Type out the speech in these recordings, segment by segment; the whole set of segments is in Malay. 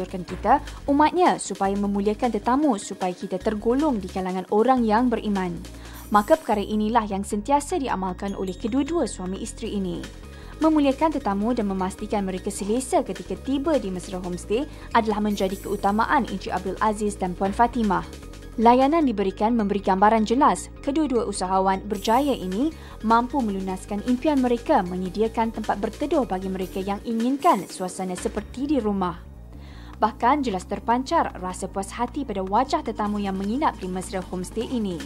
kita, umatnya supaya memuliakan tetamu supaya kita tergolong di kalangan orang yang beriman. Maka perkara inilah yang sentiasa diamalkan oleh kedua-dua suami isteri ini. Memuliakan tetamu dan memastikan mereka selesa ketika tiba di mesra homestay adalah menjadi keutamaan Encik Abdul Aziz dan Puan Fatimah. Layanan diberikan memberi gambaran jelas kedua-dua usahawan berjaya ini mampu melunaskan impian mereka menyediakan tempat berteduh bagi mereka yang inginkan suasana seperti di rumah. Bahkan jelas terpancar rasa puas hati pada wajah tetamu yang menginap di mesra homestay ini.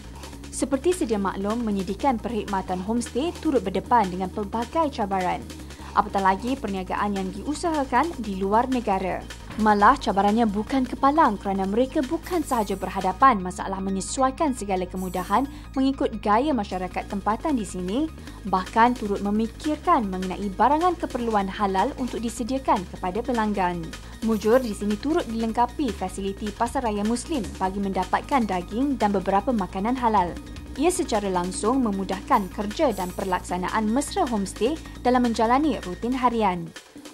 Seperti sedia maklum, menyediakan perkhidmatan homestay turut berdepan dengan pelbagai cabaran. Apatah lagi perniagaan yang diusahakan di luar negara. Malah cabarannya bukan kepalang kerana mereka bukan sahaja berhadapan masalah menyesuaikan segala kemudahan mengikut gaya masyarakat tempatan di sini, bahkan turut memikirkan mengenai barangan keperluan halal untuk disediakan kepada pelanggan. Mujur di sini turut dilengkapi fasiliti pasaraya Muslim bagi mendapatkan daging dan beberapa makanan halal. Ia secara langsung memudahkan kerja dan perlaksanaan mesra homestay dalam menjalani rutin harian.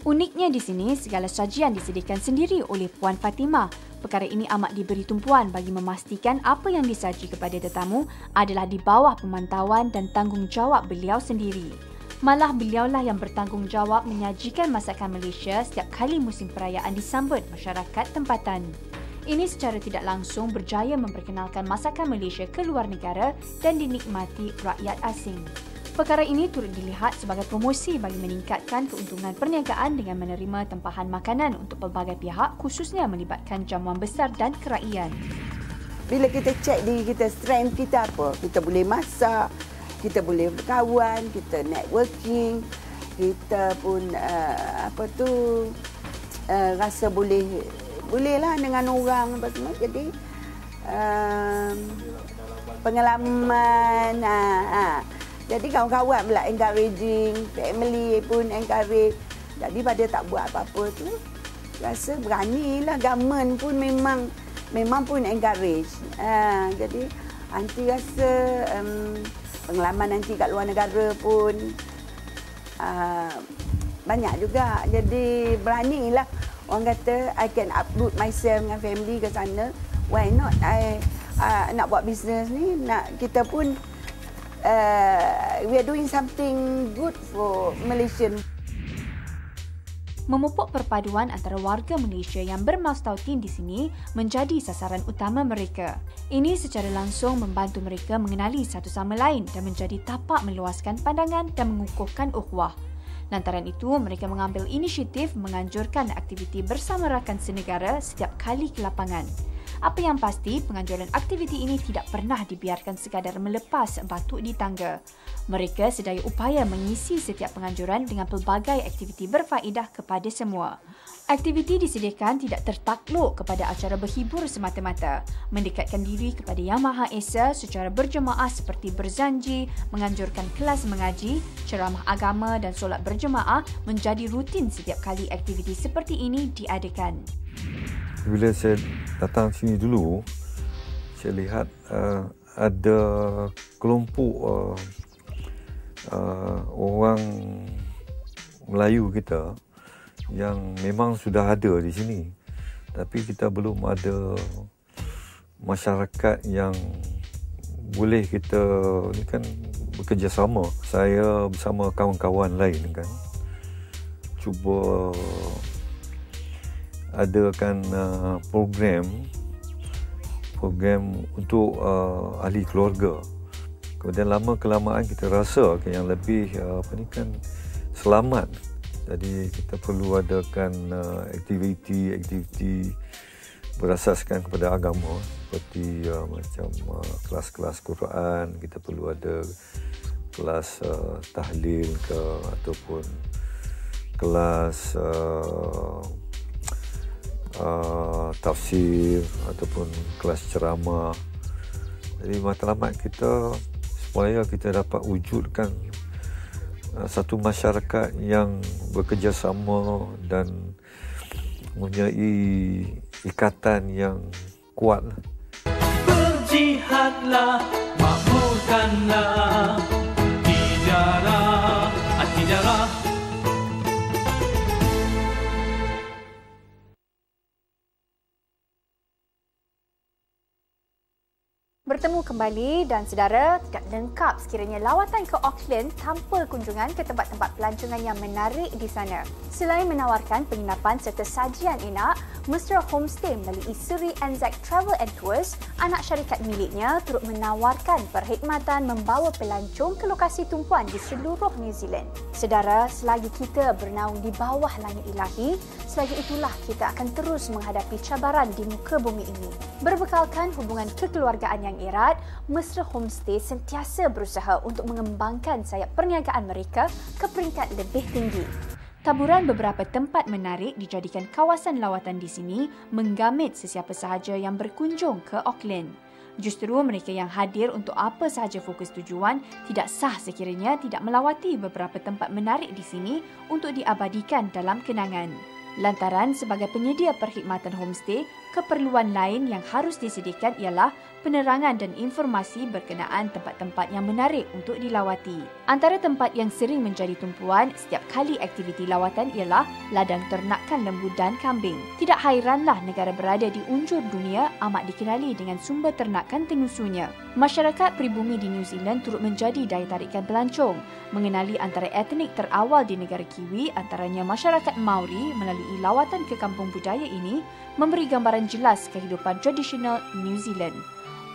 Uniknya di sini, segala sajian disediakan sendiri oleh Puan Fatimah. Perkara ini amat diberi tumpuan bagi memastikan apa yang disaji kepada tetamu adalah di bawah pemantauan dan tanggungjawab beliau sendiri. Malah beliaulah yang bertanggungjawab menyajikan masakan Malaysia setiap kali musim perayaan disambut masyarakat tempatan. Ini secara tidak langsung berjaya memperkenalkan masakan Malaysia ke luar negara dan dinikmati rakyat asing. Perkara ini turut dilihat sebagai promosi bagi meningkatkan keuntungan perniagaan dengan menerima tempahan makanan untuk pelbagai pihak, khususnya melibatkan jamuan besar dan keraian. Bila kita cek diri kita, strength kita apa? Kita boleh masak, kita boleh berkawan, kita networking, kita pun rasa bolehlah dengan orang apa semua. Jadi pengalaman jadi kawan-kawan pula encouraging, family pun encourage. Jadi pada tak buat apa-apa tu, rasa beranilah. Government pun memang pun encourage. Jadi nanti rasa pengalaman nanti kat luar negara pun banyak juga. Jadi beranilah. Orang kata I can uproot myself dengan family ke sana. Why not? I nak buat bisnes ni, kita pun we are doing something good for Malaysian. Memupuk perpaduan antara warga Malaysia yang bermastautin di sini menjadi sasaran utama mereka. Ini secara langsung membantu mereka mengenali satu sama lain dan menjadi tapak meluaskan pandangan dan mengukuhkan ukhuwah. Lantaran itu, mereka mengambil inisiatif menganjurkan aktiviti bersama rakan senegara setiap kali ke lapangan. Apa yang pasti, penganjuran aktiviti ini tidak pernah dibiarkan sekadar melepas batuk di tangga. Mereka sedaya upaya mengisi setiap penganjuran dengan pelbagai aktiviti berfaedah kepada semua. Aktiviti disediakan tidak tertakluk kepada acara berhibur semata-mata, mendekatkan diri kepada Yang Maha Esa secara berjemaah seperti berzanji, menganjurkan kelas mengaji, ceramah agama dan solat berjemaah menjadi rutin setiap kali aktiviti seperti ini diadakan. Bila saya datang sini dulu, saya lihat ada kelompok orang Melayu kita yang memang sudah ada di sini. Tapi kita belum ada masyarakat yang boleh kita ni kan bekerjasama. Saya bersama kawan-kawan lain kan cuba adakan program untuk ahli keluarga. Kemudian lama-kelamaan kita rasa yang lebih selamat. Jadi kita perlu adakan aktiviti berasaskan kepada agama seperti macam kelas-kelas Quran. Kita perlu ada kelas tahlil ke ataupun kelas tafsir ataupun kelas ceramah. Jadi matlamat kita supaya kita dapat wujudkan satu masyarakat yang bekerjasama dan mempunyai ikatan yang kuat. Berjihadlah, makmurkanlah, tijarah. Bertemu kembali dan saudara, tidak lengkap sekiranya lawatan ke Auckland tanpa kunjungan ke tempat-tempat pelancongan yang menarik di sana. Selain menawarkan penginapan serta sajian enak, Mesra Homestay melalui seri Anzac Travel and Tours, anak syarikat miliknya turut menawarkan perkhidmatan membawa pelancong ke lokasi tumpuan di seluruh New Zealand. Saudara, selagi kita bernaung di bawah langit ilahi, selagi itulah kita akan terus menghadapi cabaran di muka bumi ini. Berbekalkan hubungan kekeluargaan yang erat, Mesra Homestay sentiasa berusaha untuk mengembangkan sayap perniagaan mereka ke peringkat lebih tinggi. Taburan beberapa tempat menarik dijadikan kawasan lawatan di sini menggamit sesiapa sahaja yang berkunjung ke Auckland. Justru mereka yang hadir untuk apa sahaja fokus tujuan tidak sah sekiranya tidak melawati beberapa tempat menarik di sini untuk diabadikan dalam kenangan. Lantaran sebagai penyedia perkhidmatan homestay, keperluan lain yang harus disediakan ialah penerangan dan informasi berkenaan tempat-tempat yang menarik untuk dilawati. Antara tempat yang sering menjadi tumpuan setiap kali aktiviti lawatan ialah ladang ternakan lembu dan kambing. Tidak hairanlah negara berada di unjur dunia amat dikenali dengan sumber ternakan tenusunya. Masyarakat pribumi di New Zealand turut menjadi daya tarikan pelancong, mengenali antara etnik terawal di negara Kiwi antaranya masyarakat Maori melalui lawatan ke kampung budaya ini memberi gambaran jelas kehidupan tradisional New Zealand.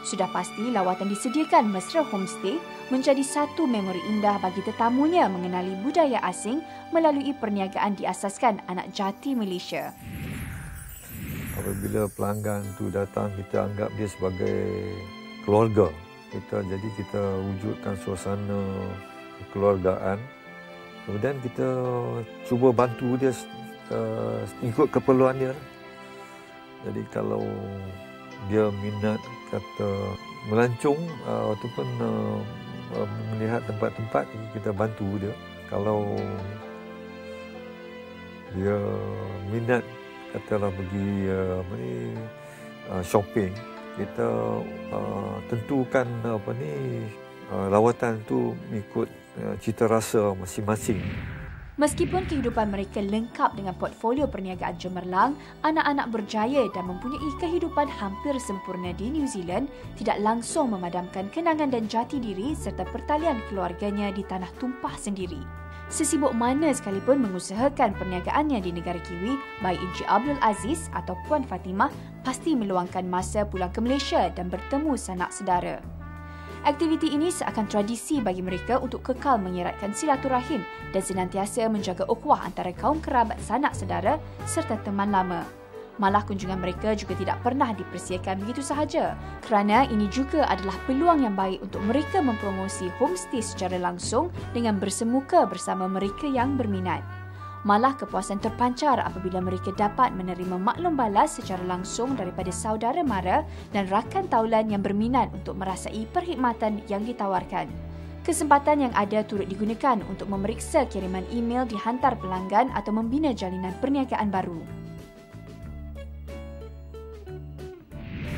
Sudah pasti lawatan disediakan Mesra Homestay menjadi satu memori indah bagi tetamunya mengenali budaya asing melalui perniagaan diasaskan anak jati Malaysia. Apabila pelanggan tu datang, kita anggap dia sebagai keluarga. Jadi kita wujudkan suasana kekeluargaan. Kemudian kita cuba bantu dia ikut keperluan dia. Jadi kalau dia minat kata melancong ataupun melihat tempat-tempat, kita bantu dia. Kalau dia minat katalah pergi shopping, kita tentukan lawatan tu mengikut cita rasa masing-masing. Meskipun kehidupan mereka lengkap dengan portfolio perniagaan cemerlang, anak-anak berjaya dan mempunyai kehidupan hampir sempurna di New Zealand tidak langsung memadamkan kenangan dan jati diri serta pertalian keluarganya di tanah tumpah sendiri. Sesibuk mana sekalipun mengusahakan perniagaannya di negara Kiwi, baik Encik Abdul Aziz atau Puan Fatimah pasti meluangkan masa pulang ke Malaysia dan bertemu sanak sedara. Aktiviti ini seakan tradisi bagi mereka untuk kekal mengeratkan silaturahim dan senantiasa menjaga ukhuwah antara kaum kerabat sanak sedara serta teman lama. Malah kunjungan mereka juga tidak pernah dipersiakan begitu sahaja kerana ini juga adalah peluang yang baik untuk mereka mempromosi homestay secara langsung dengan bersemuka bersama mereka yang berminat. Malah kepuasan terpancar apabila mereka dapat menerima maklum balas secara langsung daripada saudara mara dan rakan taulan yang berminat untuk merasai perkhidmatan yang ditawarkan. Kesempatan yang ada turut digunakan untuk memeriksa kiriman email dihantar pelanggan atau membina jalinan perniagaan baru.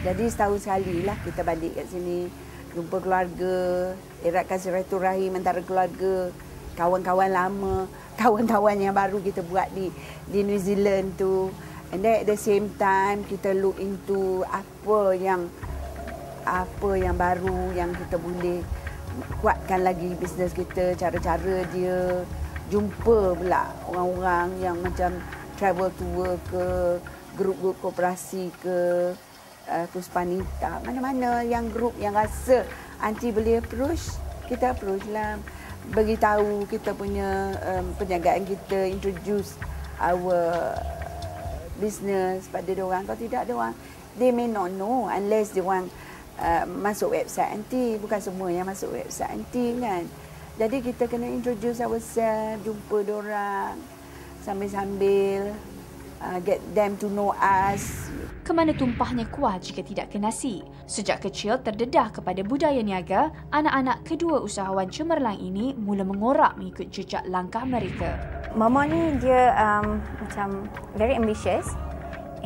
Jadi setahun sekali lah kita balik kat sini, jumpa keluarga, eratkan silaturahim antara keluarga, kawan-kawan lama, kawan-kawan yang baru kita buat di New Zealand tu. And then at the same time kita look into apa yang baru yang kita boleh kuatkan lagi bisnes kita, cara-cara dia, jumpa pula orang-orang yang macam travel tour ke, grup-grup koperasi ke, Kuspanita, mana-mana yang grup yang rasa anti boleh approach, kita approach lah. Beritahu kita punya perniagaan kita, introduce our business pada diorang. Kalau tidak diorang, they may not know unless diorang masuk website anti. Bukan semua yang masuk website anti kan. Jadi kita kena introduce ourselves, jumpa diorang sambil-sambil get them to know us. Kemana tumpahnya kuah jika tidak ke nasi? Sejak kecil terdedah kepada budaya niaga, anak-anak kedua usahawan cemerlang ini mula mengorak mengikut jejak langkah mereka. Mama ni dia macam very ambitious,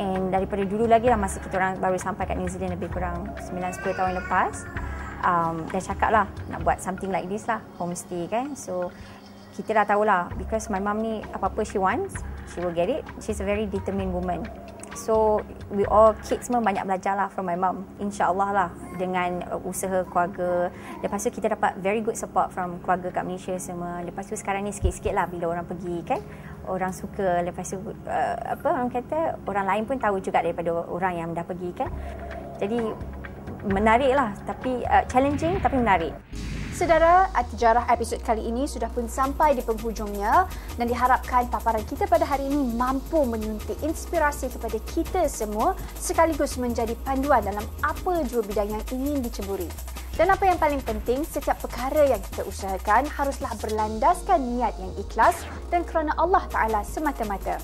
and daripada dulu lagi lah masa kita orang baru sampai kat New Zealand lebih kurang 9-10 tahun lepas, dah cakap lah nak buat something like this lah, homestay kan. So kita dah tahulah because my mum ni apa-apa she wants, she will get it. She's a very determined woman. So we all kids semua banyak belajar lah from my mum, insyaAllah lah, dengan usaha keluarga. Lepas tu kita dapat very good support from keluarga kat Malaysia semua. Lepas tu sekarang ni sikit-sikit lah bila orang pergi kan, orang suka. Lepas tu orang kata orang lain pun tahu juga daripada orang yang dah pergi kan. Jadi menarik lah, tapi challenging tapi menarik. Saudara, At-Tijarah episod kali ini sudah pun sampai di penghujungnya dan diharapkan paparan kita pada hari ini mampu menyuntik inspirasi kepada kita semua sekaligus menjadi panduan dalam apa jua bidang yang ingin diceburi. Dan apa yang paling penting, setiap perkara yang kita usahakan haruslah berlandaskan niat yang ikhlas dan kerana Allah Ta'ala semata-mata.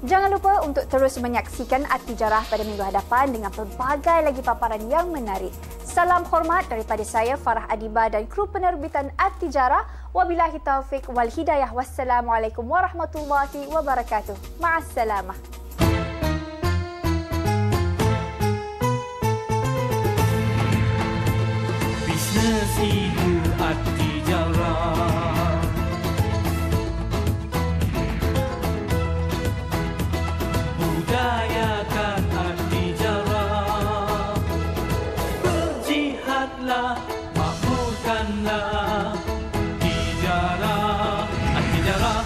Jangan lupa untuk terus menyaksikan At-Tijarah pada minggu hadapan dengan pelbagai lagi paparan yang menarik. Salam hormat daripada saya Farah Adiba dan kru penerbitan At-Tijarah. Wabillahi taufiq wal hidayah. Wassalamualaikum warahmatullahi wabarakatuh. Ma'assalamah. Bisnes itu At-Tijarah. Budayakan At-Tijarah. Berjihadlah, makmurkanlah Tijarah. At-Tijarah.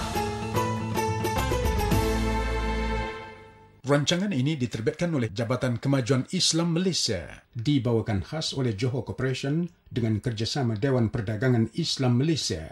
Rancangan ini diterbitkan oleh Jabatan Kemajuan Islam Malaysia, dibawakan khas oleh Johor Corporation dengan kerjasama Dewan Perdagangan Islam Malaysia.